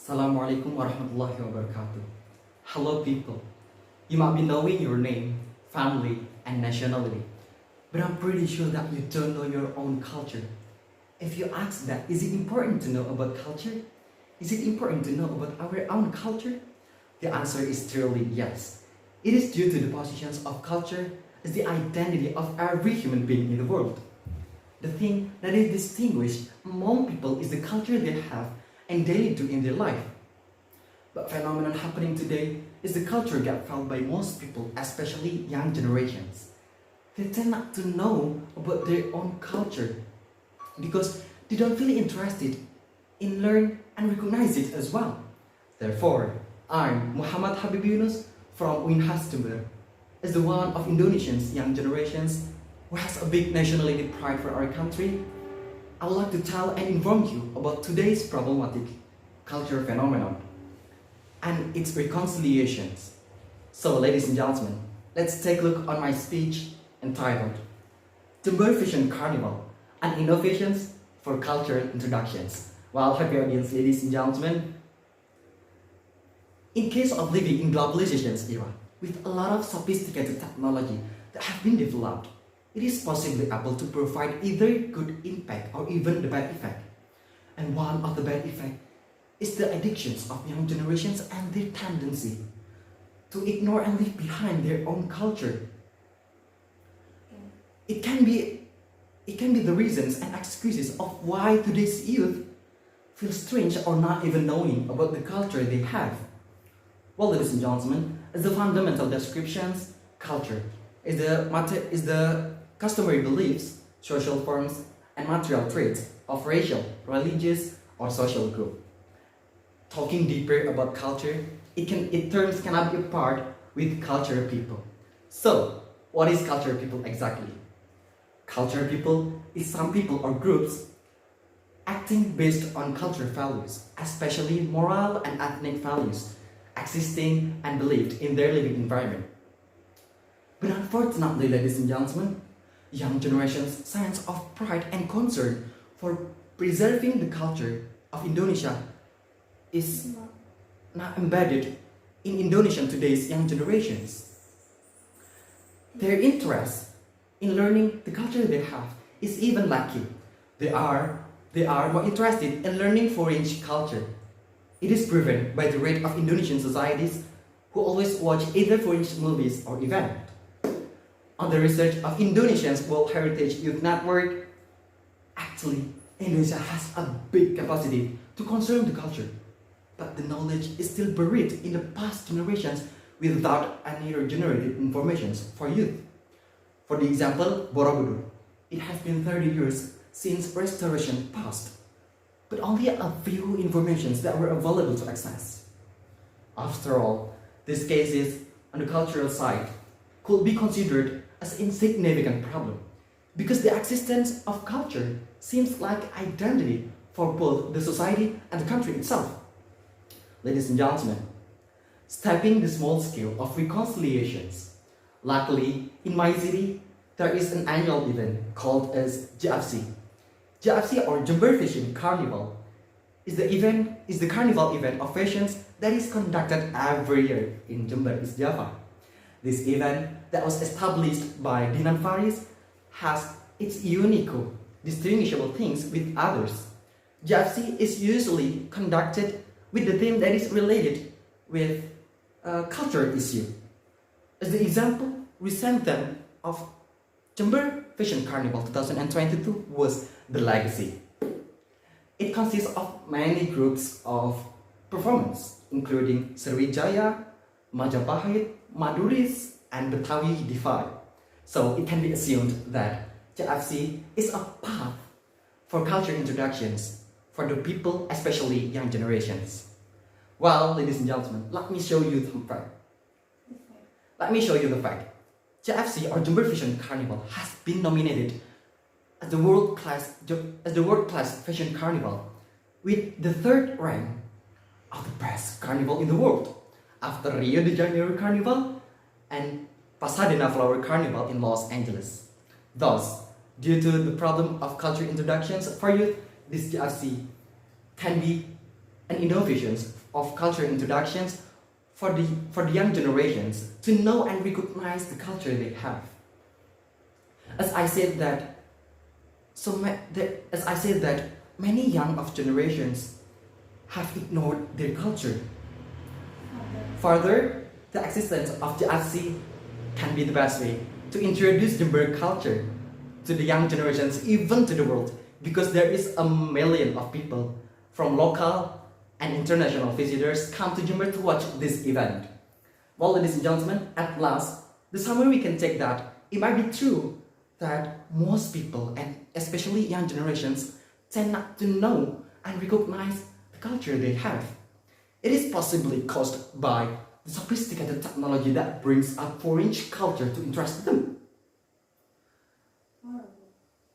Assalamualaikum warahmatullahi wabarakatuh. Hello people. You might be knowing your name, family, and nationality, but I'm pretty sure that you don't know your own culture. If you ask that, is it important to know about culture? Is it important to know about our own culture? The answer is clearly yes. It is due to the positions of culture as the identity of every human being in the world. The thing that is distinguished among people is the culture they have and daily do in their life. But phenomenon happening today is the culture gap felt by most people, especially young generations. They tend not to know about their own culture because they don't feel interested in learn and recognize it as well. Therefore, I'm Muhammad Habibi from Unhas Jember, as the one of Indonesians young generations who has a big nationality pride for our country. I would like to tell and inform you about today's problematic culture phenomenon and its reconciliations. So, ladies and gentlemen, let's take a look on my speech entitled Jember Fashion Carnival and Innovations for Cultural Introductions. Well, happy audience, ladies and gentlemen. In case of living in globalization's era, with a lot of sophisticated technology that have been developed, it is possibly able to provide either good impact or even the bad effect. And one of the bad effects is the addictions of young generations and their tendency to ignore and leave behind their own culture. It can be the reasons and excuses of why today's youth feel strange or not even knowing about the culture they have. Well, ladies and gentlemen, as the fundamental descriptions, culture is the customary beliefs, social forms, and material traits of racial, religious, or social group. Talking deeper about culture, it terms cannot be apart with cultural people. So, what is cultural people exactly? Cultural people is some people or groups acting based on cultural values, especially moral and ethnic values, existing and believed in their living environment. But unfortunately, ladies and gentlemen, young generation's sense of pride and concern for preserving the culture of Indonesia is not embedded in Indonesian today's young generations. Their interest in learning the culture they have is even lacking. They are more interested in learning foreign culture. It is proven by the rate of Indonesian societies who always watch either foreign movies or events. On the research of Indonesia's World Heritage Youth Network, actually, Indonesia has a big capacity to conserve the culture, but the knowledge is still buried in the past generations without any regenerated information for youth. For the example, Borobudur, it has been 30 years since restoration passed, but only a few informations that were available to access. After all, these cases on the cultural side could be considered as an insignificant problem because the existence of culture seems like identity for both the society and the country itself. Ladies and gentlemen, stepping the small scale of reconciliations, luckily in my city there is an annual event called as JFC. JFC or Jember Fashion Carnival is the carnival event of fashions that is conducted every year in Jember, East Java. This event that was established by Dinan Faris has its unique, distinguishable things with others. JFC is usually conducted with the theme that is related with a cultural issue. As the example, recent theme of Jember Fashion Carnival 2022 was the legacy. It consists of many groups of performance, including Sriwijaya, Majapahit, Maduris, and Betawi Divide. So it can be assumed that JFC is a path for culture introductions for the people, especially young generations. Well, ladies and gentlemen, let me show you the fact. JFC or Jember Fashion Carnival has been nominated as the world class fashion carnival with the third rank of the best carnival in the world, after Rio de Janeiro Carnival and Pasadena Flower Carnival in Los Angeles. Thus, due to the problem of culture introductions for youth, this JFC can be and innovations of culture introductions for the young generations to know and recognize the culture they have. As I said that, many young of generations have ignored their culture. Further, the existence of the GRC can be the best way to introduce Jember culture to the young generations, even to the world, because there is a million of people from local and international visitors come to Jember to watch this event. Well, ladies and gentlemen, at last, the summary we can take that it might be true that most people, and especially young generations, tend not to know and recognize the culture they have. It is possibly caused by the sophisticated technology that brings a foreign culture to interest them.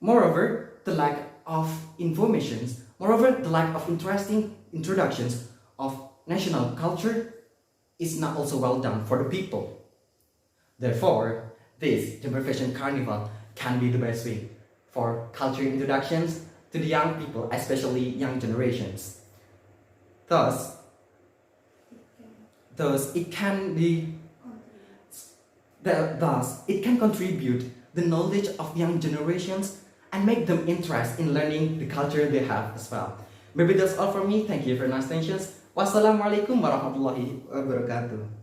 Moreover, the lack of interesting introductions of national culture is not also well done for the people. Therefore, this Jember Fashion Carnival can be the best way for culture introductions to the young people, especially young generations. Thus, it can contribute the knowledge of young generations and make them interested in learning the culture they have as well. Maybe that's all from me. Thank you for your nice attention. Wassalamualaikum warahmatullahi wabarakatuh.